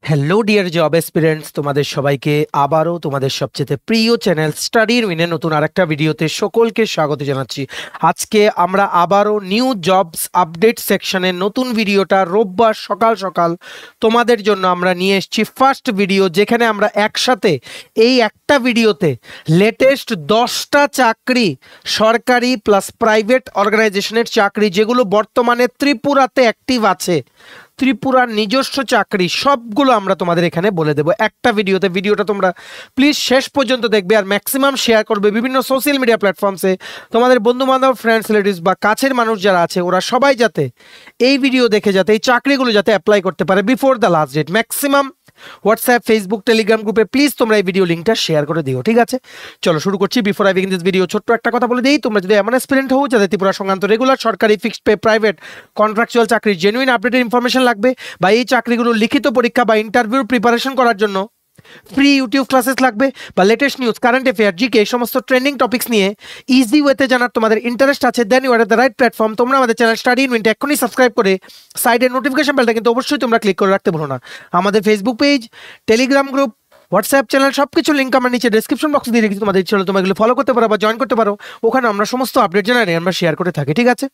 Hello dear job এসপিরেন্টস, তোমাদের সবাইকে আবারও তোমাদের সবচেয়ে প্রিয় চ্যানেল স্টাডির উইনে নতুন আরেকটা ভিডিওতে সকলকে স্বাগত জানাচ্ছি। আজকে আমরা আবারও নিউ জবস আপডেট সেকশনের নতুন ভিডিওটা রোববার সকাল সকাল তোমাদের জন্য আমরা নিয়ে এসেছি ফার্স্ট ভিডিও, যেখানে আমরা একসাথে এই একটা ভিডিওতে লেটেস্ট 10টা চাকরি, সরকারি প্লাস প্রাইভেট অর্গানাইজেশনের চাকরি যেগুলো বর্তমানে ত্রিপুরাতে অ্যাক্টিভ আছে, ত্রিপুরার নিজস্ব চাকরি, সবগুলো আমরা তোমাদের এখানে বলে দেবো একটা ভিডিওতে। ভিডিওটা তোমরা প্লিজ শেষ পর্যন্ত দেখবে আর ম্যাক্সিমাম শেয়ার করবে বিভিন্ন সোশ্যাল মিডিয়া প্ল্যাটফর্মসে। তোমাদের বন্ধু বান্ধব, ফ্রেন্ডস, রিলেটিভস বা কাছের মানুষ যারা আছে ওরা সবাই যাতে এই ভিডিও দেখে যাতে এই চাকরিগুলো যাতে অ্যাপ্লাই করতে পারে before the last date. Maximum WhatsApp, Facebook, Telegram গ্রুপে প্লিজ তোমরা এই ভিডিও লিঙ্কটা শেয়ার করে দিও, ঠিক আছে? চলো শুরু করছি। Before I begin this video ছোট্ট একটা কথা বলে দিই, তোমরা যদি এমন অ্যাসপিরেন্ট হও যাদের ত্রিপুরা সংক্রান্ত রেগুলার, সরকারি, ফিক্সড পে, প্রাইভেট, কন্ট্রাকচুয়াল চাকরির জেনুইন আপডেটেড ইনফরমেশন লাগবে, বা এই চাকরিগুলোর লিখিত পরীক্ষা বা ইন্টারভিউর প্রিপারেশন করার জন্য ফ্রি ইউটিউব ক্লাসেস লাগবে, বা latest news, current affair, GK, এই সমস্ত ট্রেন্ডিং টপিক্স নিয়ে ইজি ওয়েতে জানার তোমাদের ইন্টারেস্ট আছে, then you are the right platform. তোমরা আমাদের চ্যানেল স্টাডি ইন উইনটা এখনই সাবস্ক্রাইব করে সাইডের নোটিফিকেশন বেলটা কিন্তু অবশ্যই তোমরা ক্লিক করে রাখতে ভুলো না। আমাদের Facebook page, Telegram group, WhatsApp channel সবকিছু লিঙ্ক আমার নিচে ডেসক্রিপশন বক্সে দিয়ে রেখেছি, তোমাদের ইচ্ছে হলে তোমরা এগুলো ফলো করতে পারো বা জয়েন করতে পারো। ওখানে আমরা সমস্ত আপডেট জানাই আমরা শেয়ার করে থাকি, ঠিক আছে?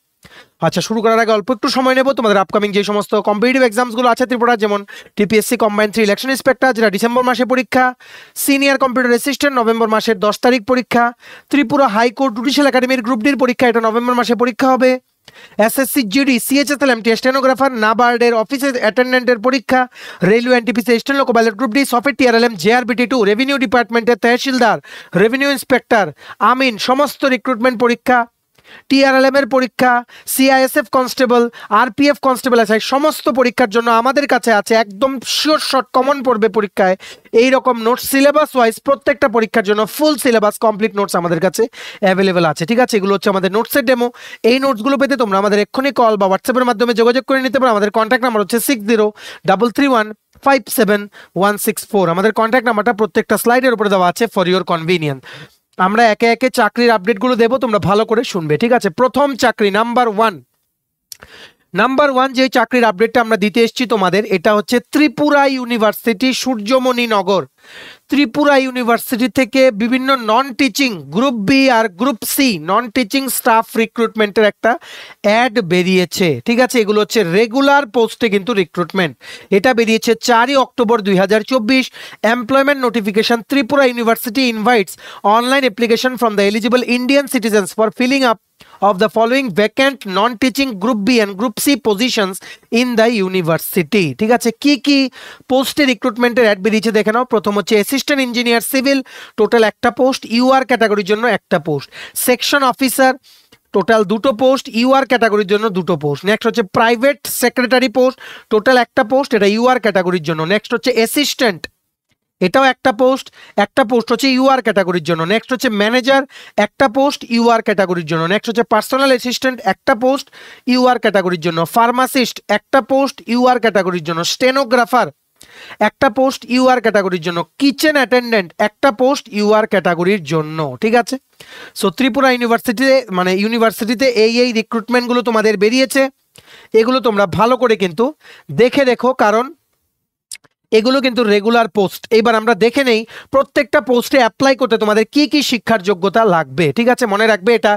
আচ্ছা, শুরু করার আগে অল্প একটু সময় নেব। তোমাদের আপকামিং যে সমস্ত কম্পিটিটিভ এক্সামসগুলো আছে ত্রিপুরা, যেমন টিপিএসসি কম্বাইন্ড 3 ইলেকশন ইন্সপেক্টর, যেটা ডিসেম্বর মাসে পরীক্ষা, সিনিয়র কম্পিউটার অ্যাসিস্ট্যান্ট নভেম্বর মাসের 10 তারিখ পরীক্ষা, ত্রিপুরা হাইকোর্ট জুডিশিয়াল একাডেমির গ্রুপ ডির পরীক্ষা, এটা নভেম্বর মাসে পরীক্ষা হবে, SSC GD, CHSL MT stenographer, নাবার্ডের অফিসের অ্যাটেন্ডেন্টের পরীক্ষা, রেলওয়ে এনটিপিসি স্টেন loco pilot group D, software TRLM, JRBT, revenue ডিপার্টমেন্টের তহসিলদার, রেভিনিউ ইন্সপেক্টর, আমিন, সমস্ত রিক্রুটমেন্ট পরীক্ষা, টিআরএলএম এর পরীক্ষা, সিআইএসএফ কনস্টেবল, আরপিএফ কনস্টেবল আছে, সমস্ত পরীক্ষার জন্য আমাদের কাছে আছে একদম শিওর শর্ট কমন পড়বে পরীক্ষায় এই রকম নোটস, সিলেবাস ওয়াইজ প্রত্যেকটা পরীক্ষার জন্য ফুল সিলেবাস কমপ্লিট নোটস আমাদের কাছে অ্যাভেলেবেল আছে, ঠিক আছে? এগুলো হচ্ছে আমাদের নোটসের ডেমো। এই নোটসগুলো পেতে তোমরা আমাদের এক্ষুনি কল বা হোয়াটসঅ্যাপের মাধ্যমে যোগাযোগ করে নিতে পারো। আমাদের কন্ট্যাক্ট নাম্বার হচ্ছে 6033157164। আমাদের কন্ট্যাক্ট নাম্বারটা প্রত্যেকটা স্লাইডের উপরে দেওয়া আছে ফর ইউর কনভিনিয়েন্স। আমরা একে একে চাকরির আপডেটগুলো দেবো, তোমরা ভালো করে শুনবে, ঠিক আছে? প্রথম চাকরি নাম্বার ওয়ান যে চাকরির আপডেটটা আমরা দিতে এসেছি তোমাদের, এটা হচ্ছে Tripura university Suryamaninagar. Tripura university থেকে বিভিন্ন নন টিচিং গ্রুপ বি আর group C non teaching staff রিক্রুটমেন্টের একটা অ্যাড বেরিয়েছে, ঠিক আছে? এগুলো হচ্ছে রেগুলার পোস্টে কিন্তু রিক্রুটমেন্ট। এটা বেরিয়েছে 4 October 2024। Employment notification, Tripura university invites online application from the eligible Indian citizens for filling up of the following vacant non-teaching group B and group C positions in the university, ঠিক আছে? কি কি পোস্টে রিক্রুটমেন্টের add বেরিয়েছে দেখে নাও। প্রথম হচ্ছে অ্যাসিস্ট্যান্ট ইঞ্জিনিয়ার সিভিল, টোটাল একটা পোস্ট, ইউআর ক্যাটাগরির জন্য একটা পোস্ট। সেকশন অফিসার, টোটাল দুটো পোস্ট, ইউআর ক্যাটাগরির জন্য দুটো পোস্ট। নেক্সট হচ্ছে প্রাইভেট সেক্রেটারি পোস্ট, টোটাল একটা পোস্ট, এটা ইউআর ক্যাটাগরির জন্য। নেক্সট হচ্ছে অ্যাসিস্ট্যান্ট, এটাও একটা পোস্ট হচ্ছে ইউআর ক্যাটাগরির জন্য। নেক্সট হচ্ছে ম্যানেজার, একটা পোস্ট, ইউআর ক্যাটাগরির জন্য। নেক্সট হচ্ছে পার্সোনাল অ্যাসিস্ট্যান্ট, একটা পোস্ট, ইউআর ক্যাটাগরির জন্য। ফার্মাসিস্ট, একটা পোস্ট, ইউআর ক্যাটাগরির জন্য। স্টেনোগ্রাফার, একটা পোস্ট, ইউআর ক্যাটাগরির জন্য। কিচেন অ্যাটেন্ডেন্ট, একটা পোস্ট, ইউআর ক্যাটাগরির জন্য, ঠিক আছে? সো ত্রিপুরা ইউনিভার্সিটিতে এই রিক্রুটমেন্টগুলো তোমাদের বেরিয়েছে। এগুলো তোমরা ভালো করে কিন্তু দেখে রেখো, কারণ এগুলো কিন্তু রেগুলার পোস্ট। এবার আমরা দেখে নেই প্রত্যেকটা পোস্টে অ্যাপ্লাই করতে তোমাদের কি কি শিক্ষার যোগ্যতা লাগবে, ঠিক আছে? মনে রাখবে এটা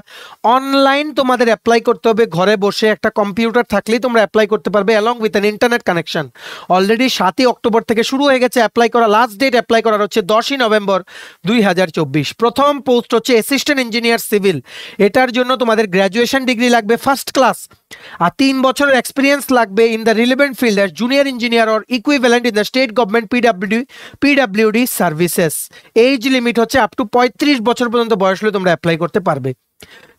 অনলাইন তোমাদের অ্যাপ্লাই করতে হবে, ঘরে বসে একটা কম্পিউটার থাকলেই তোমরা অ্যাপ্লাই করতে পারবে along with an internet connection. Already 7 October থেকে শুরু হয়ে গেছে অ্যাপ্লাই করা, লাস্ট ডেট অ্যাপ্লাই করার হচ্ছে 10 নভেম্বর 2024। প্রথম পোস্ট হচ্ছে অ্যাসিস্ট্যান্ট ইঞ্জিনিয়ার সিভিল। এটার জন্য তোমাদের গ্র্যাজুয়েশন ডিগ্রি লাগবে ফার্স্ট ক্লাস, আর 3 বছরের এক্সপিরিয়েন্স লাগবে in the relevant field as junior engineer or equivalent in the state government PWD services. Age limit হচ্ছে আপ টু 35 বছর পর্যন্ত বয়স হলে তোমরা অ্যাপ্লাই করতে পারবে।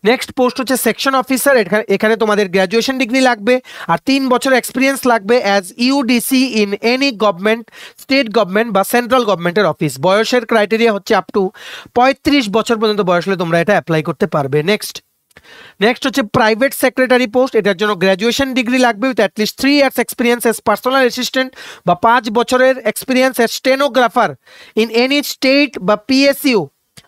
নেক্সট পোস্ট হচ্ছে সেকশন অফিসার। এখানে তোমাদের গ্র্যাজুয়েশন ডিগ্রি লাগবে আর 3 বছর এক্সপিরিয়েন্স লাগবে as UDC in any government, state government বা সেন্ট্রাল গভর্নমেন্টের অফিস। বয়সের ক্রাইটেরিয়া হচ্ছে আপ টু 35 বছর পর্যন্ত বয়স হলে তোমরা এটা অ্যাপ্লাই করতে পারবে। নেক্সট হচ্ছে প্রাইভেট সেক্রেটারি পোস্ট। এটার জন্য গ্র্যাজুয়েশন ডিগ্রি লাগবে with at least 3 years experience as personal assistant বা 5 বছরের experience as stenographer in any state বা পিএসইউ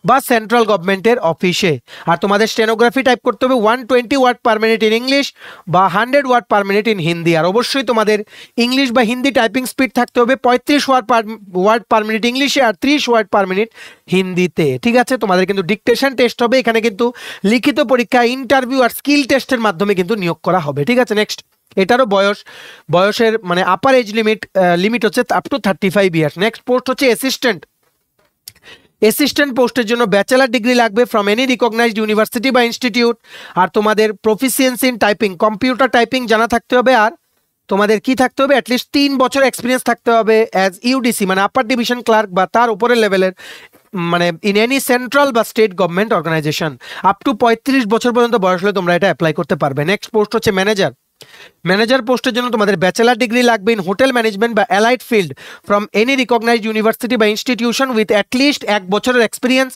বা সেন্ট্রাল গভর্নমেন্টের অফিসে। আর তোমাদের স্টেনোগ্রাফি টাইপ করতে হবে 120 word per minute in English বা 100 word per minute in Hindi. আর অবশ্যই তোমাদের ইংলিশ বা হিন্দি টাইপিং স্পিড থাকতে হবে 35 ওয়ার্ড পার মিনিট ইংলিশে আর 30 ওয়ার্ড পার মিনিট হিন্দিতে। ঠিক আছে, তোমাদের কিন্তু ডিকটেশন টেস্ট হবে, এখানে কিন্তু লিখিত পরীক্ষা, ইন্টারভিউ আর স্কিল টেস্টের মাধ্যমে কিন্তু নিয়োগ করা হবে। ঠিক আছে, নেক্সট, এটারও বয়সের মানে আপার এজ লিমিট হচ্ছে up to 35 years. Next post হচ্ছে অ্যাসিস্ট্যান্ট পোস্টের জন্য ব্যাচেলার ডিগ্রি লাগবে ফ্রম এনি রিকগনাইজড ইউনিভার্সিটি বা ইনস্টিটিউট। আর তোমাদের proficiency in typing, computer typing জানা থাকতে হবে। আর তোমাদের কি থাকতে হবে, অ্যাটলিস্ট 3 বছর এক্সপিরিয়েন্স থাকতে হবে অ্যাজ ইউডিসি মানে আপার ডিভিশন ক্লার্ক বা তার উপরের লেভেলের, মানে ইন এনি সেন্ট্রাল বা state government organization. Up to 35 বছর পর্যন্ত বয়স হলে তোমরা এটা অ্যাপ্লাই করতে পারবে। নেক্সট পোস্ট হচ্ছে ম্যানেজার পোস্টের জন্য তোমাদের ব্যাচেলার ডিগ্রি লাগবে ইন হোটেল ম্যানেজমেন্ট বা allied field from any recognized university বা ইনস্টিটিউশন উইথ অ্যাটলিস্ট 1 বছরের এক্সপিরিয়েন্স,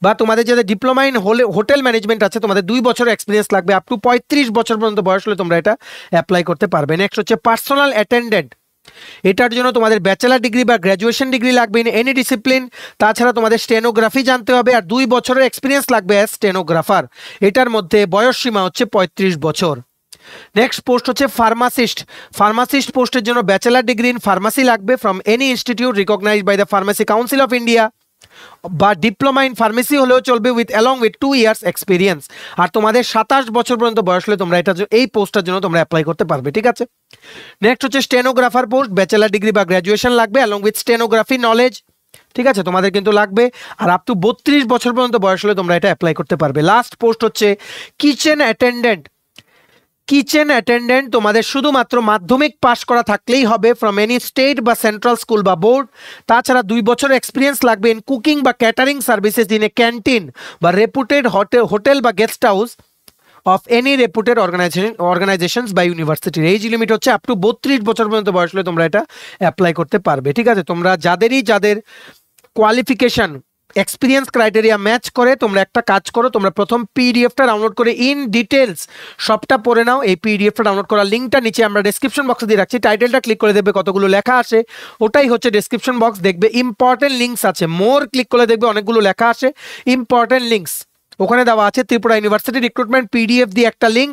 বা তোমাদের যাদের ডিপ্লোমা ইন হোটেল ম্যানেজমেন্ট আছে তোমাদের 2 বছরের এক্সপিরিয়েন্স লাগবে। আপ টু 35 বছর পর্যন্ত বয়স হলে তোমরা এটা অ্যাপ্লাই করতে পারবে। নেক্সট হচ্ছে পার্সোনাল অ্যাটেন্ডেন্ট, এটার জন্য তোমাদের ব্যাচেলার ডিগ্রি বা গ্র্যাজুয়েশন ডিগ্রি লাগবে ইন এনি ডিসিপ্লিন। তাছাড়া তোমাদের স্টেনোগ্রাফি জানতে হবে আর 2 বছরের এক্সপিরিয়েন্স লাগবে অ্যাজ স্টেনোগ্রাফার। এটার মধ্যে বয়স সীমা হচ্ছে 35 বছর। নেক্সট পোস্ট হচ্ছে ফার্মাসিস্ট পোস্টের জন্য ব্যাচেলার ডিগ্রি ইন ফার্মাসি লাগবে from any institute recognized by the pharmacy council of India, বা ডিপ্লোমা ইন ফার্মেসি হলেও চলবে অ্যালং উইথ 2 ইয়ার্স এক্সপিরিয়েন্স। আর তোমাদের 27 বছর পর্যন্ত বয়স হলে তোমরা এই পোস্টটার জন্য তোমরা অ্যাপ্লাই করতে পারবে। ঠিক আছে, নেক্সট হচ্ছে স্টেনোগ্রাফার পোস্ট, ব্যাচেলার ডিগ্রি বা গ্র্যাজুয়েশন লাগবে অ্যালং উইথ স্টেনোগ্রাফি নলেজ। ঠিক আছে, তোমাদের কিন্তু লাগবে। আর আপ টু 32 বছর পর্যন্ত বয়স হলে তোমরা এটা অ্যাপ্লাই করতে পারবে। লাস্ট পোস্ট হচ্ছে কিচেন অ্যাটেন্ডেন্ট, তোমাদের শুধুমাত্র মাধ্যমিক পাস করা থাকলেই হবে ফ্রম এনি স্টেট বা সেন্ট্রাল স্কুল বা বোর্ড। তাছাড়া 2 বছর এক্সপিরিয়েন্স লাগবে ইন কুকিং বা catering services in a canteen বা রেপুটেড হোটেল বা guest house of any reputed organizations বা ইউনিভার্সিটির। এজ লিমিট হচ্ছে আপ টু 32 বছর পর্যন্ত বয়স হলে তোমরা এটা অ্যাপ্লাই করতে পারবে। ঠিক আছে, তোমরা যাদের কোয়ালিফিকেশন এক্সপিরিয়েন্স ক্রাইটেরিয়া ম্যাচ করে তোমরা একটা কাজ করো, তোমরা প্রথম পিডিএফটা ডাউনলোড করে ইন ডিটেলস সবটা পড়ে নাও। এই পিডিএফটা ডাউনলোড করার লিঙ্কটা নিচে আমরা ডেসক্রিপশন বক্সে দিয়ে রাখছি, টাইটেলটা ক্লিক করে দেখবে কতগুলো লেখা আসে, ওটাই হচ্ছে ডেসক্রিপশন বক্স। দেখবে ইম্পর্টেন্ট লিঙ্কস আছে, মোর ক্লিক করলে দেখবে অনেকগুলো লেখা আসে ইম্পর্টেন্ট লিঙ্কস, ওখানে দেওয়া আছে ত্রিপুরা ইউনিভার্সিটি রিক্রুটমেন্ট পিডিএফ দিয়ে একটা লিঙ্ক,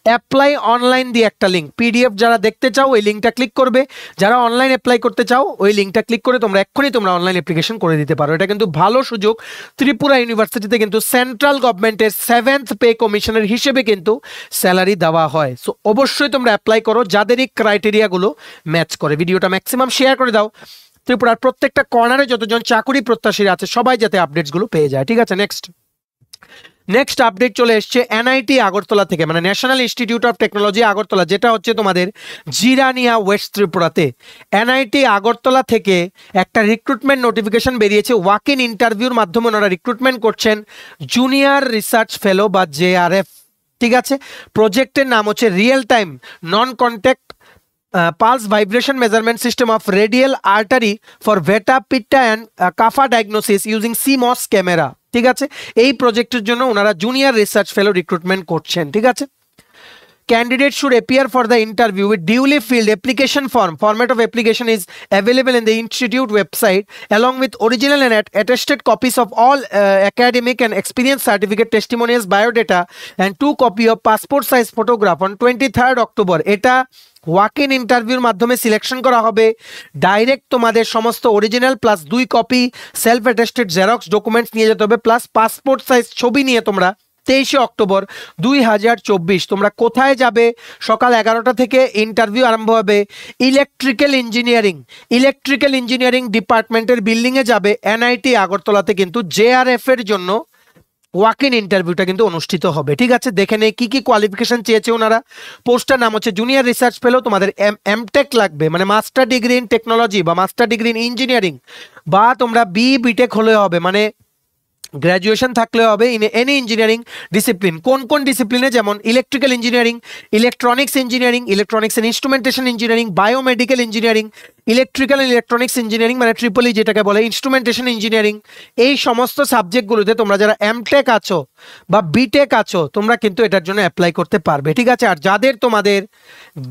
অ্যাপ্লাই অনলাইন দিয়ে একটা লিঙ্ক। পিডিএফ যারা দেখতে চাও ওই লিঙ্কটা ক্লিক করবে, যারা অনলাইন অ্যাপ্লাই করতে চাও ওই লিঙ্কটা ক্লিক করে তোমরা এক্ষুনি অনলাইন অ্যাপ্লিকেশন করে দিতে পারো। এটা কিন্তু ভালো সুযোগ, ত্রিপুরা ইউনিভার্সিটিতে কিন্তু সেন্ট্রাল গভর্নমেন্টের 7th পে কমিশনের হিসেবে কিন্তু স্যালারি দেওয়া হয়। সো অবশ্যই তোমরা অ্যাপ্লাই করো যাদেরই ক্রাইটেরিয়াগুলো ম্যাচ করে। ভিডিওটা ম্যাক্সিমাম শেয়ার করে দাও, ত্রিপুরার প্রত্যেকটা কর্নারে যতজন চাকুরি প্রত্যাশী আছে সবাই যাতে আপডেটসগুলো পেয়ে যায়। ঠিক আছে, নেক্সট আপডেট চলে এসছে এনআইটি আগরতলা থেকে, মানে national institute of technology Agartala, যেটা হচ্ছে তোমাদের জিরানিয়া ওয়েস্ট ত্রিপুরাতে। এনআইটি আগরতলা থেকে একটা রিক্রুটমেন্ট নোটিফিকেশন বেরিয়েছে, ওয়াক ইন ইন্টারভিউর মাধ্যমে ওনারা রিক্রুটমেন্ট করছেন জুনিয়র রিসার্চ ফেলো বা জেআরএফ। ঠিক আছে, প্রজেক্টের নাম হচ্ছে real time non contact pulse vibration measurement system of radial artery for veta, pitta and kapha diagnosis using CMOS camera। ঠিক আছে, এই প্রজেক্টের জন্য ওনারা জুনিয়র রিসার্চ ফেলো রিক্রুটমেন্ট করছেন। ঠিক আছে, candidate should appear for the interview with duly filled application form. Format of application is available in the institute website along with original and attested copies of all academic and experience certificate, testimonials, biodata and 2 copy of passport size photograph on 23rd October। এটা walk in ইন্টারভিউর মাধ্যমে selection করা হবে। Direct তোমাদের সমস্ত original plus 2 copy self attested xerox documents নিয়ে যেতে হবে, প্লাস পাসপোর্ট সাইজ ছবি নিয়ে তোমরা 23 অক্টোবর 2024 তোমরা কোথায় যাবে? সকাল 11টা থেকে ইন্টারভিউ আরম্ভ হবে। ইলেকট্রিক্যাল ইঞ্জিনিয়ারিং ডিপার্টমেন্টের বিল্ডিংয়ে যাবে এনআইটি আগরতলাতে, কিন্তু জেআরএফ এর জন্য ওয়াক ইন ইন্টারভিউটা কিন্তু অনুষ্ঠিত হবে। ঠিক আছে, দেখে নেই কি কোয়ালিফিকেশন চেয়েছে ওনারা। পোস্টার নাম হচ্ছে জুনিয়র রিসার্চ ফেলো, তোমাদের এমটেক লাগবে মানে মাস্টার ডিগ্রি ইন টেকনোলজি বা মাস্টার ডিগ্রি ইন ইঞ্জিনিয়ারিং, বা তোমরা বিটেক হলে হবে, মানে গ্র্যাজুয়েশন থাকলে হবে ইন এনি ইঞ্জিনিয়ারিং ডিসিপ্লিন। কোন ডিসিপ্লিনে? যেমন electrical engineering, electronics engineering, electronics and instrumentation engineering, biomedical engineering, electrical electronics engineering মানে ট্রিপল ই যেটাকে বলে, ইনস্ট্রুমেন্টেশন ইঞ্জিনিয়ারিং, এই সমস্ত সাবজেক্টগুলোতে তোমরা যারা এমটেক আছো বা বিটেক আছো তোমরা কিন্তু এটার জন্য অ্যাপ্লাই করতে পারবে, ঠিক আছে। আর যাদের তোমাদের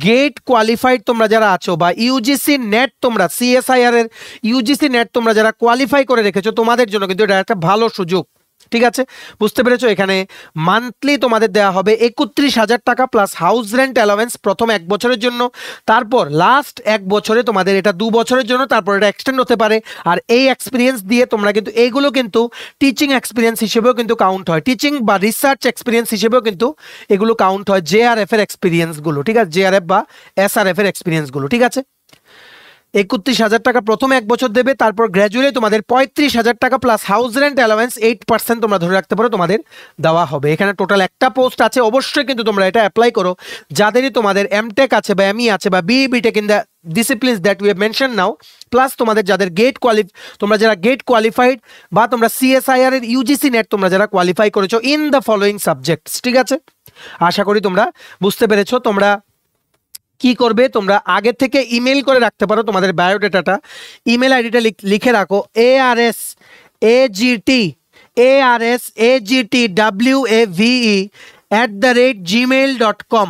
গেট কোয়ালিফাইড তোমরা যারা আছো বা ইউজিসি নেট তোমরা সিএসআইআর এর ইউজিসি নেট তোমরা যারা কোয়ালিফাই করে রেখেছো তোমাদের জন্য কিন্তু এটা একটা ভালো সুযোগ, ঠিক আছে। বুঝতে পেরেছো? এখানে মান্থলি তোমাদের দেওয়া হবে 31,000 টাকা প্লাস হাউস রেন্ট অ্যালাওয়েন্স প্রথম 1 বছরের জন্য, তারপর লাস্ট 1 বছরে তোমাদের এটা 2 বছরের জন্য, তারপর এটা এক্সটেন্ড হতে পারে। আর এই এক্সপিরিয়েন্স দিয়ে তোমরা কিন্তু এইগুলো কিন্তু টিচিং এক্সপিরিয়েন্স হিসেবেও কিন্তু কাউন্ট হয়, টিচিং বা রিসার্চ এক্সপিরিয়েন্স হিসেবেও কিন্তু এগুলো কাউন্ট হয়, জেআরএফ এর এক্সপিরিয়েন্সগুলো, ঠিক আছে, জেআরএফ বা এসআরএফ এর এক্সপিরিয়েন্সগুলো, ঠিক আছে। 31,000 টাকা প্রথম 1 বছর দেবে, তারপর গ্র্যাজুয়ালি তোমাদের 35,000 টাকা প্লাস হাউস রেন্ট অ্যালাওয়েন্স 8% তোমরা ধরে রাখতে পারো তোমাদের দেওয়া হবে। এখানে টোটাল একটা পোস্ট আছে, অবশ্যই কিন্তু তোমরা এটা অ্যাপ্লাই করো যাদেরই তোমাদের এমটেক আছে বা এমই আছে বা BTech in the disciplines that we have mention now, plus তোমাদের যাদের তোমরা যারা গেট কোয়ালিফাইড বা তোমরা সিএসআইআর এর ইউজিসি নেট তোমরা যারা কোয়ালিফাই করেছো ইন দ্য ফলোয়িং সাবজেক্টস, ঠিক আছে। আশা করি তোমরা বুঝতে পেরেছো। তোমরা কি করবে, তোমরা আগে থেকে ইমেল করে রাখতে পারো তোমাদের বায়োডাটাটা, ইমেল আইডিটা লিখে রাখো arsagtwave@gmail.com,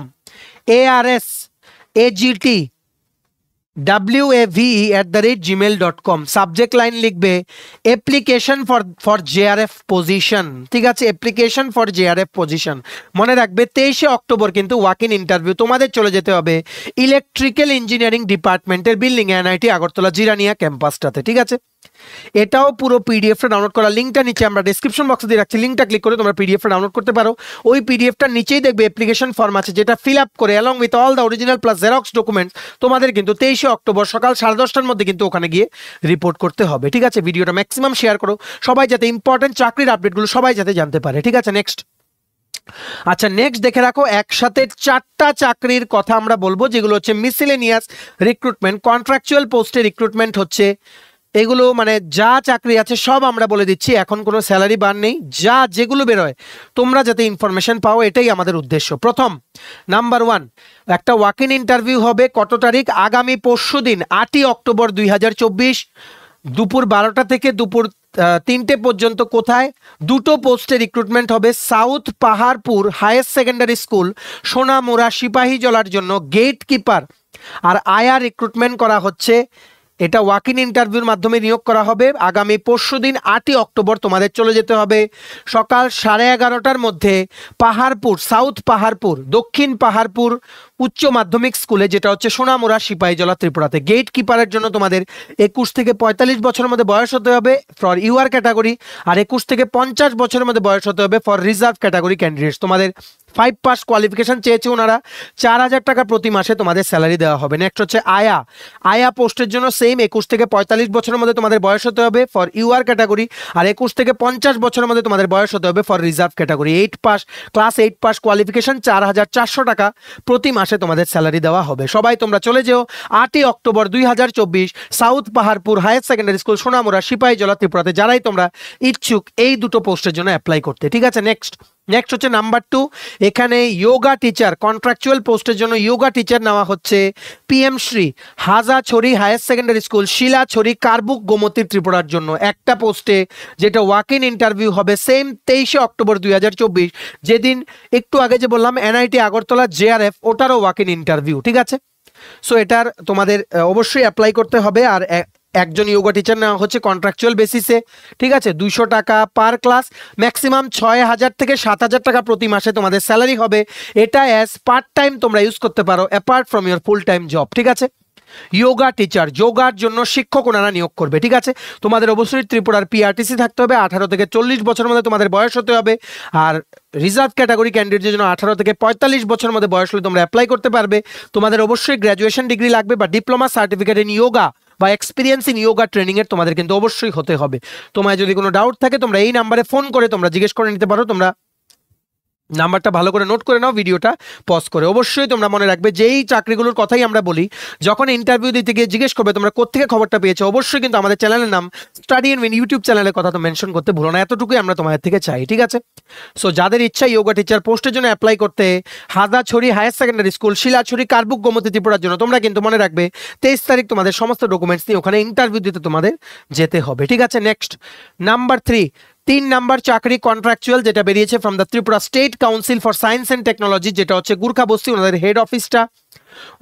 arsagtwave@gmail.com। সাবজেক্ট লাইন লিখবে অ্যাপ্লিকেশন ফর জেআরএফ পজিশন, ঠিক আছে, অ্যাপ্লিকেশন ফর জেআরএফ পজিশন। মনে রাখবে 23শে অক্টোবর কিন্তু ওয়াক ইন ইন্টারভিউ, তোমাদের চলে যেতে হবে ইলেকট্রিক্যাল ইঞ্জিনিয়ারিং ডিপার্টমেন্টের বিল্ডিং এনআইটি আগরতলা জিরানিয়া ক্যাম্পাসটাতে, ঠিক আছে। এটাও পুরো পিডিএফটা ডাউনলোড করার লিঙ্কটা নিচে আমরা ডেসক্রিপশন বক্সে দিয়ে রাখছি, লিঙ্কটা ক্লিক করে তোমরা পিডিএফটা ডাউনলোড করতে পারো। ওই পিডিএফটার নিচেই দেখবে অ্যাপ্লিকেশন ফর্ম আছে, যেটা ফিল আপ করে along with all the original plus xerox documents তোমাদের কিন্তু 23শে অক্টোবর সকাল 10:30টার মধ্যে কিন্তু ওখানে গিয়ে রিপোর্ট করতে হবে, ঠিক আছে। ভিডিওটা ম্যাক্সিমাম শেয়ার করো সবাই, যাতে ইম্পর্টেন্ট চাকরির আপডেটগুলো সবাই যাতে জানতে পারে, ঠিক আছে। নেক্সট, আচ্ছা নেক্সট দেখে রাখো, একসাথে 4টা চাকরির কথা আমরা বলবো, যেগুলো হচ্ছে মিসেলেনিয়াস রিক্রুটমেন্ট, কন্ট্রাকচুয়াল পোস্টে রিক্রুটমেন্ট হচ্ছে, এগুলো মানে যা চাকরি আছে সব আমরা বলে দিচ্ছি, এখন কোনো স্যালারি বার নেই, যেগুলো বেরোয় তোমরা যাতে ইনফরমেশন পাও এটাই আমাদের উদ্দেশ্য। প্রথম নাম্বার 1, একটা ওয়াক ইন ইন্টারভিউ হবে কত তারিখ, আগামী পরশুদিন 8ই অক্টোবর 2024 দুপুর 12টা থেকে দুপুর 3টে পর্যন্ত। কোথায়? 2টো পোস্টে রিক্রুটমেন্ট হবে, south Paharpur higher secondary school Sonamura সিপাহীজলার জন্য গেট কিপার আর আয়া রিক্রুটমেন্ট করা হচ্ছে। এটা ওয়াক ইন ইন্টারভিউর মাধ্যমে নিয়োগ করা হবে। আগামী পরশুদিন 8ই অক্টোবর তোমাদের চলে যেতে হবে সকাল 11:30টার মধ্যে পাহাড়পুর, সাউথ পাহাড়পুর, দক্ষিণ পাহাড়পুর উচ্চ মাধ্যমিক স্কুলে, যেটা হচ্ছে সোনামুড়া সিপাহীজলা ত্রিপুরাতে। গেট কিপারের জন্য তোমাদের 21 থেকে 45 বছরের মধ্যে বয়স হতে হবে ফর ইউআর ক্যাটাগরি, আর 21 থেকে 50 বছরের মধ্যে বয়স হতে হবে ফর রিজার্ভ ক্যাটাগরি ক্যান্ডিডেটস। তোমাদের 5 পাস কোয়ালিফিকেশন চেয়েছে ওনারা, 4,000 টাকা প্রতি মাসে তোমাদের স্যালারি দেওয়া হবে। নেক্সট হচ্ছে আয়া পোস্টের জন্য সেম 21 থেকে 45 বছরের মধ্যে তোমাদের বয়স হতে হবে ফর ইউআর ক্যাটাগরি, আর 21 থেকে 50 বছরের মধ্যে তোমাদের বয়স হতে হবে for reserve category. Class 8 pass qualification, 4,400 টাকা প্রতি মাসে তোমাদের স্যালারি দেওয়া হবে। সবাই তোমরা চলে যেও 8ই October 2024 south Paharpur higher secondary school Sonamura Sepahijala ত্রিপুরাতে, যারাই তোমরা ইচ্ছুক এই 2টো পোস্টের জন্য অ্যাপ্লাই করতে, ঠিক আছে। নেক্সট হচ্ছে নাম্বার 2, এখানে যোগা টিচার, কন্ট্রাকচুয়াল পোস্টের জন্য যোগা টিচার নেওয়া হচ্ছে PM Shri Hajachhari higher secondary school Silachhari Karbook Gomati ত্রিপুরার জন্য একটা পোস্টে, যেটা ওয়াক ইন ইন্টারভিউ হবে সেম 23শে অক্টোবর 2024, যেদিন একটু আগে যে বললাম এনআইটি আগরতলা জেআরএফ, ওটারও ওয়াক ইন ইন্টারভিউ, ঠিক আছে। সো এটার তোমাদের অবশ্যই অ্যাপ্লাই করতে হবে। আর একজন যোগা টিচার নেওয়া হচ্ছে কন্ট্রাকচুয়াল বেসিসে, ঠিক আছে, 200 টাকা পার ক্লাস, ম্যাক্সিমাম 6,000 থেকে 7,000 টাকা প্রতি মাসে তোমাদের স্যালারি হবে। এটা অ্যাজ পার্ট টাইম তোমরা ইউজ করতে পারো apart from your full time job, ঠিক আছে। যোগা টিচার, যোগার জন্য শিক্ষক ওনারা নিয়োগ করবে, ঠিক আছে। তোমাদের অবশ্যই ত্রিপুরার পিআরটিসি থাকতে হবে, 18 থেকে 40 বছরের মধ্যে তোমাদের বয়স হতে হবে। আর রিজার্ভ ক্যাটাগরি ক্যান্ডিডেটের জন্য 18 থেকে 45 বছরের মধ্যে বয়স হলে তোমরা অ্যাপ্লাই করতে পারবে। তোমাদের অবশ্যই গ্র্যাজুয়েশন ডিগ্রি লাগবে বা ডিপ্লোমা সার্টিফিকেট ইন যোগা বা এক্সপিরিয়েন্স ইন যোগা ট্রেনিং এর তোমাদের কিন্তু অবশ্যই হতে হবে। তোমায় যদি কোনো ডাউট থাকে তোমরা এই নাম্বারে ফোন করে তোমরা জিজ্ঞেস করে নিতে পারো। তোমরা নাম্বারটা ভালো করে নোট করে নাও, ভিডিওটা পজ করে। অবশ্যই তোমরা মনে রাখবে যেই চাকরিগুলোর কথাই আমরা বলি, যখন ইন্টারভিউ দিতে গিয়ে জিজ্ঞেস করবে তোমরা কোত্থেকে খবরটা পেয়েছো, অবশ্যই কিন্তু আমাদের চ্যানেলের নাম স্টাডি ইন উইন ইউটিউব চ্যানেলের কথা তো মেনশন করতে ভুলো না, এতটুকুই আমরা তোমাদের থেকে চাই, ঠিক আছে? সো যাদের ইচ্ছা যোগা টিচার পোস্টের জন্য অ্যাপ্লাই করতে Hajachhari higher secondary school, Silachhari, Karbook, Gomati ত্রিপুরার জন্য, তোমরা কিন্তু মনে রাখবে 23 তারিখ তোমাদের সমস্ত ডকুমেন্টস নিয়ে ওখানে ইন্টারভিউ দিতে তোমাদের যেতে হবে, ঠিক আছে? নেক্সট নাম্বার 3, 3 নাম্বার চাকরি কন্ট্রাকচুয়াল যেটা বেরিয়েছে from the Tripura state council for science and technology, যেটা হচ্ছে গুর্খাবস্তি, ওনাদের হেড অফিসটা।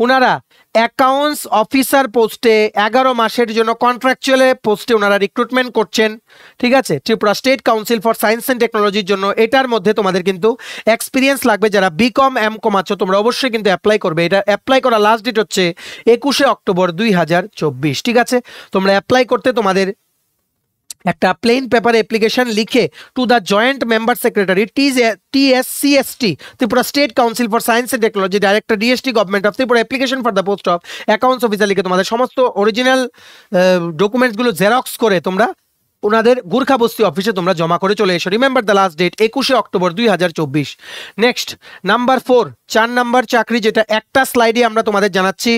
ওনারা অ্যাকাউন্টস অফিসার পোস্টে 11 মাসের জন্য কন্ট্রাকচুয়াল পোস্টে ওনারা রিক্রুটমেন্ট করছেন, ঠিক আছে? Tripura state council for science and টেকনোলজির জন্য। এটার মধ্যে তোমাদের কিন্তু এক্সপিরিয়েন্স লাগবে, যারা বিকম এমকম আছো তোমরা অবশ্যই কিন্তু অ্যাপ্লাই করবে। এটা অ্যাপ্লাই করার লাস্ট ডেট হচ্ছে 21 অক্টোবর 2024, ঠিক আছে? তোমরা অ্যাপ্লাই করতে তোমাদের একটা প্লেন পেপার অ্যাপ্লিকেশন লিখে to the joint member secretary TSCST Tripura state council for science and technology, director DST government of Tripura, application for the post of accounts officer লিখে তোমাদের সমস্ত অরিজিনাল ডকুমেন্টসগুলো জেরক্স করে তোমরা ওনাদের গুর্খাবস্তি অফিসে তোমরা জমা করে চলে এসো। Remember the last date 21 October 2024। Next number 4, 4 number চাকরি, যেটা একটা স্লাইডে আমরা তোমাদের জানাচ্ছি।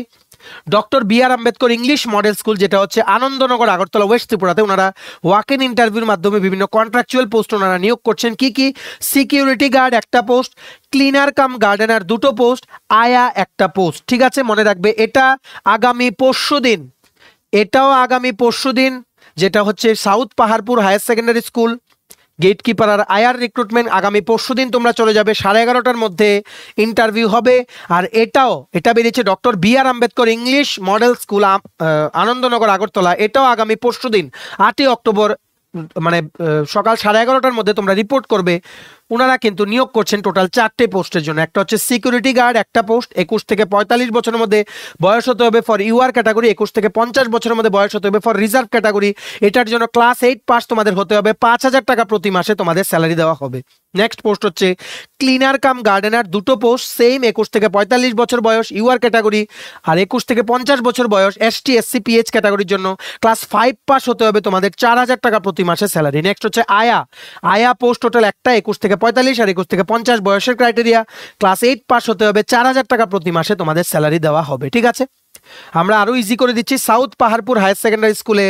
Doctor BR Ambedkar English model school, যেটা হচ্ছে আনন্দনগর, আগরতলা, ওয়েস্ট ত্রিপুরাতে। ওনারা ওয়াক ইন ইন্টারভিউর মাধ্যমে বিভিন্ন কন্ট্রাকচুয়াল পোস্ট ওনারা নিয়োগ করছেন। কি কি? সিকিউরিটি গার্ড একটা post, cleaner cum gardener 2টো post, আয়া একটা পোস্ট, ঠিক আছে? মনে রাখবে এটা আগামী পরশুদিন, এটাও আগামী পরশুদিন, যেটা হচ্ছে south Paharpur higher secondary school gatekeeper আর আয়ার রিক্রুটমেন্ট আগামী পরশুদিন তোমরা চলে যাবে, 11:30টার মধ্যে ইন্টারভিউ হবে। আর এটা বেরিয়েছে doctor BR Ambedkar English model school, Anandanagar, Agartala. এটাও আগামী পরশুদিন 8 অক্টোবর, মানে সকাল 11:30টার মধ্যে তোমরা রিপোর্ট করবে। ওনারা কিন্তু নিয়োগ করছেন টোটাল 4টে পোস্টের জন্য। একটা হচ্ছে সিকিউরিটি গার্ড একটা পোস্ট, 21 থেকে 45 বছরের মধ্যে বয়স হতে হবে ফর UR ক্যাটাগরি, 21 থেকে 50 বছরের মধ্যে বয়স হতে হবে ফর রিজার্ভ ক্যাটাগরি। এটার জন্য ক্লাস 8 পাস তোমাদের হতে হবে, 5,000 টাকা প্রতি মাসে তোমাদের স্যালারি দেওয়া হবে। নেক্সট পোস্ট হচ্ছে cleaner cum gardener, 2টো post, same 21 থেকে 45 বছর বয়স UR ক্যাটাগরি, আর 21 থেকে 50 বছর বয়স ST SC PH ক্যাটাগরির জন্য ক্লাস 5 পাস হতে হবে তোমাদের, 4,000 টাকা প্রতি মাসে স্যালারি। নেক্সট হচ্ছে আয়া পোস্ট, টোটাল একটা, 21 থেকে 45 আর 21 থেকে 50 বয়সের ক্রাইটেরিয়া, ক্লাস 8 পাস হতে হবে, 4,000 টাকা প্রতি মাসে তোমাদের স্যালারি দেওয়া হবে, ঠিক আছে? আমরা আরো ইজি করে দিচ্ছি, সাউথ পাহাড়পুর হায়ার সেকেন্ডারি স্কুলে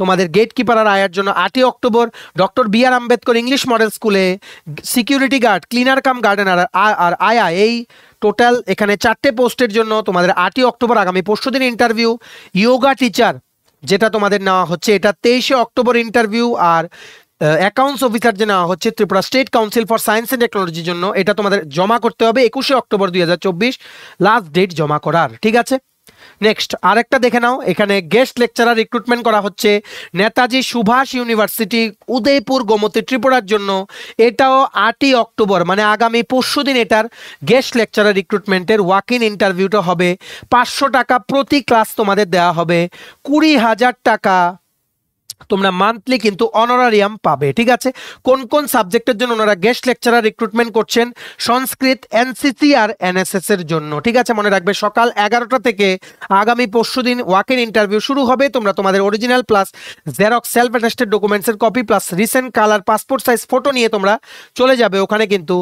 তোমাদের গেটকিপার আর আয়ার জন্য 8 October, doctor BR Ambedkar English model স্কুলে security guard, cleaner cum gardener আর আয়া, এই টোটাল এখানে 4টে পোস্টের জন্য তোমাদের 8 অক্টোবর আগামী পরশুদিন ইন্টারভিউ। যোগা টিচার যেটা তোমাদের নেওয়া হচ্ছে এটা 23 অক্টোবর ইন্টারভিউ। আর অ্যাকাউন্টস অফিসার যে নেওয়া হচ্ছে Tripura state council for science and টেকনোলজির জন্য, এটা তোমাদের জমা করতে হবে 21 অক্টোবর 2024, লাস্ট ডেট জমা করার, ঠিক আছে? নেক্সট আরেকটা দেখে নাও, এখানে গেস্ট লেকচারার রিক্রুটমেন্ট করা হচ্ছে নেতাজি সুভাষ ইউনিভার্সিটি, উদয়পুর, গোমতী, ত্রিপুরার জন্য। এটাও 8 অক্টোবর, মানে আগামী পরশুদিন এটার গেস্ট লেকচারার রিক্রুটমেন্টের ওয়াক ইন ইন্টারভিউটা হবে। 500 টাকা প্রতি ক্লাস তোমাদের দেওয়া হবে, 20,000 টাকা তোমরা মান্থলি কিন্তু অনারারিয়াম পাবে, ঠিক আছে? কোন কোন সাবজেক্টের জন্য ওনারা গেস্ট লেকচারার রিক্রুটমেন্ট করছেন? সংস্কৃত, NCC আর NSS এর জন্য, ঠিক আছে? মনে রাখবে সকাল 11টা থেকে আগামী পরশুদিন ওয়াক ইন ইন্টারভিউ শুরু হবে। তোমরা তোমাদের original plus xerox self attested ডকুমেন্টসের copy plus recent colour passport size photo নিয়ে তোমরা চলে যাবে ওখানে, কিন্তু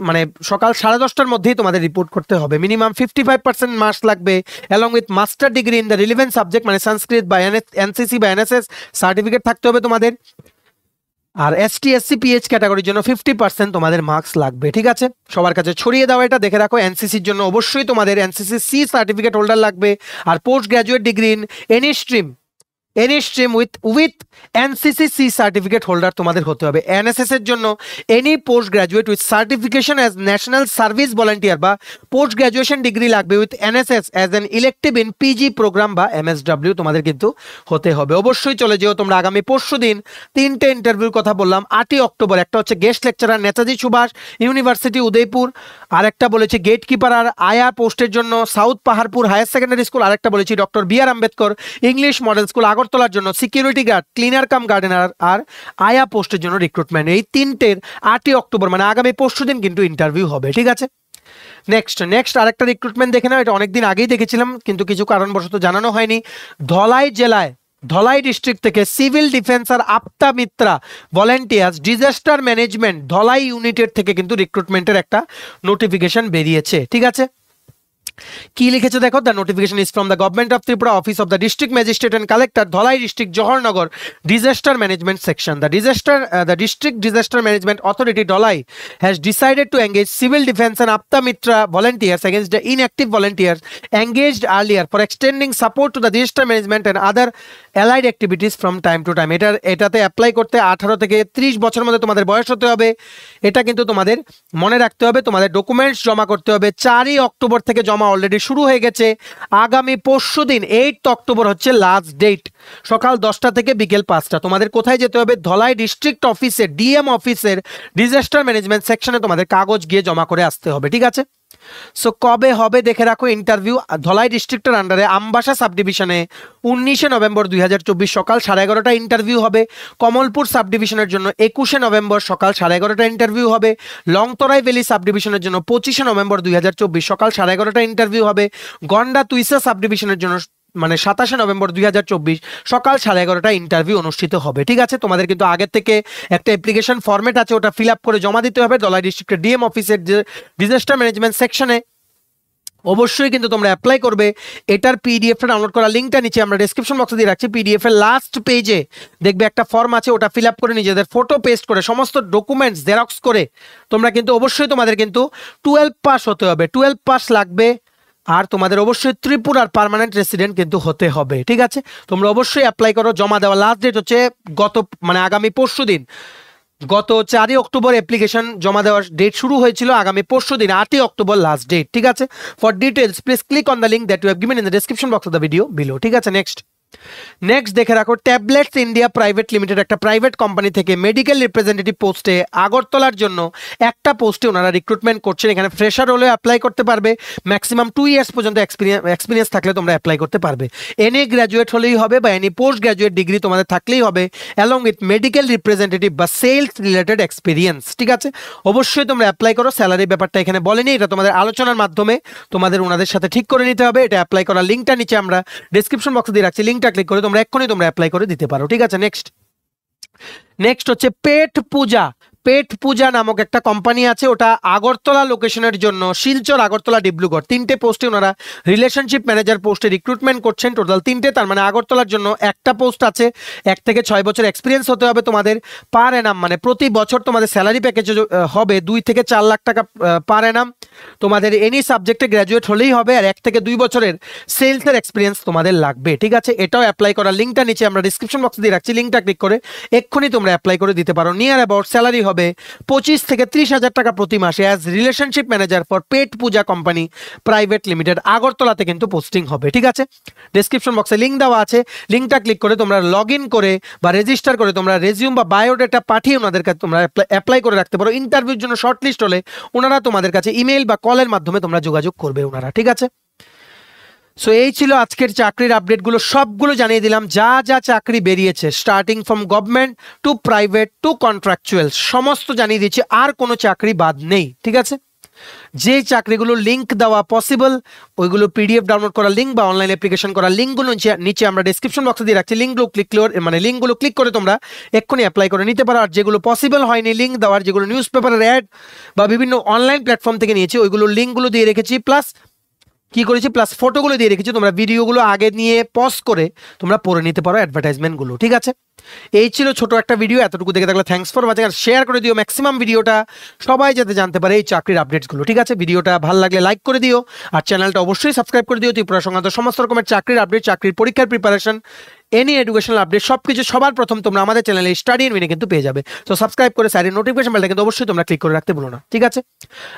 মানে সকাল 10:30টার মধ্যেই তোমাদের রিপোর্ট করতে হবে। মিনিমাম 55% মার্কস লাগবে, along with master degree in the relevant subject, মানে সংস্কৃত বা NCC বা NSS সার্টিফিকেট থাকতে হবে তোমাদের। আর ST SC PH ক্যাটাগরির জন্য 50% তোমাদের মার্কস লাগবে, ঠিক আছে? সবার কাছে ছড়িয়ে দাও, এটা দেখে রাখো। NCCর জন্য অবশ্যই তোমাদের NCC C সার্টিফিকেট হোল্ডার লাগবে, আর post graduate degree in any stream with NCC C certificate holder তোমাদের হতে হবে। NSS এর জন্য any post graduate with certification as national service volunteer বা পোস্ট গ্রাজুয়েশন ডিগ্রি লাগবে with NSS as an elective in PG programme বা MSW তোমাদের কিন্তু হতে হবে। অবশ্যই চলে যেও তোমরা আগামী পরশুদিন 3টে ইন্টারভিউর কথা বললাম 8 অক্টোবর। একটা হচ্ছে guest lecturer Netaji Subhash university Udaipur, আরেকটা বলেছি গেটকিপার আর আয়া পোস্টের জন্য south Paharpur higher secondary school, আরেকটা বলেছি doctor BR Ambedkar English model school আগরতলার জন্য security guard, cleaner cum gardener আর আয়া পোস্টের জন্য রিক্রুটমেন্ট। এই 3টের 8 অক্টোবর মানে আগামী পরশুদিন কিন্তু ইন্টারভিউ হবে, ঠিক আছে? নেক্সট আরেকটা রিক্রুটমেন্ট দেখে নাও, এটা অনেকদিন আগেই দেখেছিলাম কিন্তু কিছু কারণবশত জানানো হয়নি। ধলাই জেলায় ধলাই ডিস্ট্রিক্ট থেকে সিভিল ডিফেন্স আর Aapda Mitra volunteers disaster management Dhalai ইউনিটের থেকে কিন্তু রিক্রুটমেন্টের একটা নোটিফিকেশন বেরিয়েছে। ঠিক আছে, কি লিখেছে দেখো, the notification is from the government of Tripura office of the district magistrate and collector Dhalai district Jawaharnagar disaster management section. The district disaster management authority Dholai has decided to engage civil defense and Apta Mitra volunteers against the inactive volunteers engaged earlier for extending support to the disaster management and other allied activities from time to time. এটাতে apply করতে 18 থেকে 30 বছরের মধ্যে তোমাদের বয়স হতে হবে। এটা কিন্তু তোমাদের মনে রাখতে হবে। তোমাদের ডকুমেন্টস জমা করতে হবে। 4ই অক্টোবর থেকে জমা অলরেডি শুরু হয়ে গেছে। আগামী পরশুদিন 8 অক্টোবর হচ্ছে লাস্ট ডেট, সকাল 10টা থেকে বিকেল 5টা। তোমাদের কোথায় যেতে হবে? ধলাই ডিস্ট্রিক্ট অফিসে, ডিএম অফিসের ডিজাস্টার ম্যানেজমেন্ট সেকশনে তোমাদের কাগজ গিয়ে জমা করে আসতে হবে। ঠিক আছে, সো কবে হবে দেখে রাখো ইন্টারভিউ। ধলাই ডিস্ট্রিক্টের আন্ডারে আমবাসা সাব ডিভিশনে 19শে নভেম্বর 2024 সকাল 11:30টা ইন্টারভিউ হবে। কমলপুর সাব ডিভিশনের জন্য 21শে নভেম্বর সকাল 11:30টা ইন্টারভিউ হবে। লংতরাই ভ্যালি সাব ডিভিশনের জন্য 25শে নভেম্বর 2024 সকাল 11:30টা ইন্টারভিউ হবে। গন্ডা তুইসা সাব ডিভিশনের জন্য মানে 27শে নভেম্বর 2024 সকাল 11:30টা ইন্টারভিউ অনুষ্ঠিত হবে। ঠিক আছে, তোমাদের কিন্তু আগের থেকে একটা অ্যাপ্লিকেশন ফরম্যাট আছে, ওটা ফিল আপ করে জমা দিতে হবে ধলাই ডিস্ট্রিক্টের ডিএম অফিসের ডিজাস্টার ম্যানেজমেন্ট সেকশনে। অবশ্যই কিন্তু তোমরা অ্যাপ্লাই করবে। এটার পিডিএফটা ডাউনলোড করার লিঙ্কটা নিচে আমরা ডেসক্রিপশন বক্সে দিয়ে রাখছি। পিডিএফ এর লাস্ট পেজে দেখবে একটা ফর্ম আছে, ওটা ফিল আপ করে নিজেদের ফটো পেস্ট করে সমস্ত ডকুমেন্টস জেরক্স করে তোমরা কিন্তু অবশ্যই তোমাদের কিন্তু 12 পাস হতে হবে। 12 পাস লাগবে, আর তোমাদের অবশ্যই ত্রিপুরার পার্মানেন্ট রেসিডেন্ট কিন্তু হতে হবে। ঠিক আছে, তোমরা অবশ্যই অ্যাপ্লাই করো। জমা দেওয়া লাস্ট ডেট হচ্ছে আগামী পরশুদিন। গত 4ই অক্টোবর অ্যাপ্লিকেশন জমা দেওয়ার ডেট শুরু হয়েছিল, আগামী পরশুদিন 8ই অক্টোবর লাস্ট ডেট। ঠিক আছে, for details please click on the link that you have given in the description box of the video below. ঠিক আছে, নেক্সট দেখে রাখো, ট্যাবলেটস ইন্ডিয়া প্রাইভেট লিমিটেড একটা প্রাইভেট কোম্পানি থেকে মেডিকেল রিপ্রেজেন্টেটিভ পোস্টে আগরতলার জন্য একটা পোস্টে ওনারা রিক্রুটমেন্ট করছেন। এখানে ফ্রেশার হলে অ্যাপ্লাই করতে পারবে। ম্যাক্সিমাম 2 ইয়ার্স পর্যন্ত এক্সপিরিয়েন্স থাকলে তোমরা অ্যাপ্লাই করতে পারবে। এনি গ্র্যাজুয়েট হলেই হবে বা এনি পোস্ট গ্র্যাজুয়েট ডিগ্রি তোমাদের থাকলেই হবে, অ্যালং উইথ মেডিকেল রিপ্রেজেন্টেটিভ বা সেলস রিলেটেড এক্সপিরিয়েন্স। ঠিক আছে, অবশ্যই তোমরা অ্যাপ্লাই করো। স্যালারি ব্যাপারটা এখানে বলেনি, এটা তোমাদের আলোচনার মাধ্যমে তোমাদের ওনাদের সাথে ঠিক করে নিতে হবে। এটা অ্যাপ্লাই করার লিঙ্কটা নিচে আমরা ডেসক্রিপশন বক্সে দিয়ে রাখছি, লিঙ্কটা ক্লিক করে তোমরা এক্ষুনি তোমরা অ্যাপ্লাই করে দিতে পারো। ঠিক আছে, নেক্সট হচ্ছে পেট পূজা নামক একটা কোম্পানি আছে, ওটা আগরতলা লোকেশনের জন্য শিলচর, আগরতলা, ডিব্রুগড় 3টে পোস্টে ওনারা রিলেশনশিপ ম্যানেজার পোস্টে রিক্রুটমেন্ট করছেন। টোটাল 3টে, তার মানে আগরতলার জন্য একটা পোস্ট আছে। 1 থেকে 6 বছর এক্সপিরিয়েন্স হতে হবে তোমাদের। পার অ্যানাম মানে প্রতি বছর তোমাদের স্যালারি প্যাকেজ হবে 2 থেকে 4 লাখ টাকা পার অ্যানাম। তোমাদের এনি সাবজেক্টে গ্র্যাজুয়েট হলেই হবে, আর 1 থেকে 2 বছরের সেলসের এক্সপিরিয়েন্স তোমাদের লাগবে। ঠিক আছে, এটাও অ্যাপ্লাই করার লিঙ্কটা নিচে আমরা ডিসক্রিপশন বক্সে দিয়ে রাখছি, লিঙ্কটা ক্লিক করে এক্ষুনি তোমরা অ্যাপ্লাই করে দিতে পারো। নিয়ার অ্যাবাউট স্যালারি হবে 25 থেকে 30,000 টাকা প্রতি মাসে as relationship manager for Pet Puja company private limited. আগরতলাতে কিন্তু পোস্টিং হবে। ঠিক আছে, ডেসক্রিপশন বক্সে লিঙ্ক দেওয়া আছে, লিঙ্কটা ক্লিক করে তোমরা লগ ইন করে বা রেজিস্টার করে তোমরা রেজিউম বা বায়োডাটা পাঠিয়ে ওনাদের কাছে তোমরা অ্যাপ্লাই করে রাখতে পারো। ইন্টারভিউর জন্য শর্টলিস্ট হলে ওনারা তোমাদের কাছে ইমেল বা কলের মাধ্যমে তোমরা যোগাযোগ করবে ওনারা। ঠিক আছে, সো এই ছিল আজকের চাকরির আপডেটগুলো, সবগুলো জানিয়ে দিলাম। যা যা চাকরি বেরিয়েছে starting from government to private to contractual সমস্ত জানিয়ে দিচ্ছি, আর কোনো চাকরি বাদ নেই। ঠিক আছে, যে চাকরিগুলো লিঙ্ক দেওয়া পসিবল ওইগুলো পিডিএফ ডাউনলোড করার লিঙ্ক বা অনলাইন অ্যাপ্লিকেশন করার লিঙ্কগুলো নিচে আমরা ডেসক্রিপশন বক্সে দিয়ে রাখছি। লিঙ্কগুলো ক্লিক করে তোমরা এক্ষুনি অ্যাপ্লাই করে নিতে পারো। আর যেগুলো পসিবল হয়নি লিঙ্ক দেওয়ার, যেগুলো নিউজ পেপারের অ্যাড বা বিভিন্ন অনলাইন প্ল্যাটফর্ম থেকে নিয়েছি, ওইগুলো লিঙ্কগুলো দিয়ে রেখেছি, প্লাস কি করেছি প্লাস ফটোগুলো দিয়ে রেখেছি। তোমরা ভিডিওগুলো আগে নিয়ে পজ করে তোমরা পড়ে নিতে পারো অ্যাডভার্টাইজমেন্টগুলো। ঠিক আছে, এই ছিল ছোট একটা ভিডিও। এতটুকু দেখে থাকলে থ্যাঙ্কস ফর ওয়াচিং, আর শেয়ার করে দিও ম্যাক্সিমাম ভিডিওটা, সবাই যাতে জানতে পারে এই চাকরির আপডেটসগুলো। ঠিক আছে, ভিডিওটা ভালো লাগলে লাইক করে দিও, আর চ্যানেলটা অবশ্যই সাবস্ক্রাইব করে দিও। ত্রিপুরা সংক্রান্ত সমস্ত রকমের চাকরির আপডেট, চাকরির পরীক্ষার প্রিপারেশন, এনি এডুকেশনাল আপডেট সবকিছু সবার প্রথম তোমরা আমাদের চ্যানেলে স্টাডি এন্ড উইনে কিন্তু পেয়ে যাবে। তো সাবস্ক্রাইব করে সাইডের নোটিফিকেশন বেলটা কিন্তু অবশ্যই তোমরা ক্লিক করে রাখতে ভুলো না। ঠিক আছে,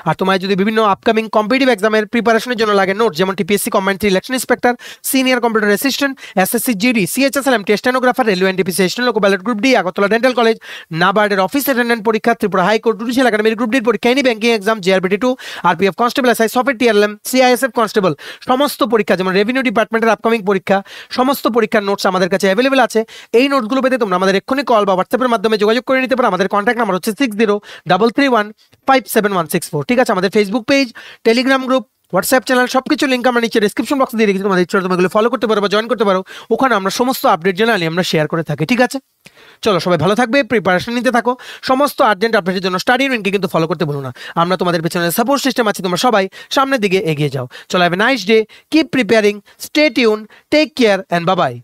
আর তোমার যদি বিভিন্ন আপকামিং কম্পিটিটিভ এক্সামের প্রিপারেশনের জন্য লাগে নোট, যেমন TPSC combined 3 election inspector, senior computer assistant, SSC GD, CHSL, MT stenographer, railway NTP station loco pilot group D, Agartala dental college, নাবার্ডের অফিস অ্যাটেন্ডেন্ট পরীক্ষা, ত্রিপুরা হাইকোর্ট জুডিশিয়াল একাডেমির গ্রুপ ডির পরীক্ষা, any banking exam, GRBT 2, RPF constable, SI software, TRLM, CISF constable সমস্ত পরীক্ষা, যেমন revenue ডিপার্টমেন্টের upcoming পরীক্ষা, সমস্ত পরীক্ষার নোটস আমাদের কাছে অ্যাভেলেবেল আছে। এই নোটগুলো পেতে তোমরা আমাদের এক্ষুনি কল বা হোয়াটসঅ্যাপের মাধ্যমে যোগাযোগ করে নিতে পারো। আমাদের কন্ট্যাক্ট নাম্বার হচ্ছে 6033157164। ঠিক আছে, আমাদের Facebook page, Telegram group, WhatsApp channel সবকিছু লিঙ্ক আমরা নিচে ডেসক্রিপশন বক্সে দিয়ে রেখেছি, তোমাদের ইচ্ছা তুমি এগুলো ফলো করতে পারো বা জয়েন করতে পারো, ওখানে আমরা সমস্ত আপডেট জেনারেলি আমরা শেয়ার করে থাকি, ঠিক আছে? চলো সবাই ভালো থাকবে, প্রিপারেশন নিতে থাকো, সমস্ত আর্জেন্ট আপডেটের জন্য স্টাডি ইউনিটকে কিন্তু ফলো করতে ভুলো না। আমরা তোমাদের পেছনে সাপোর্ট সিস্টেম আছে, তোমরা সবাই সামনের দিকে এগিয়ে যাও। চলো have a nice day, keep preparing, stay tune, take care and bye by.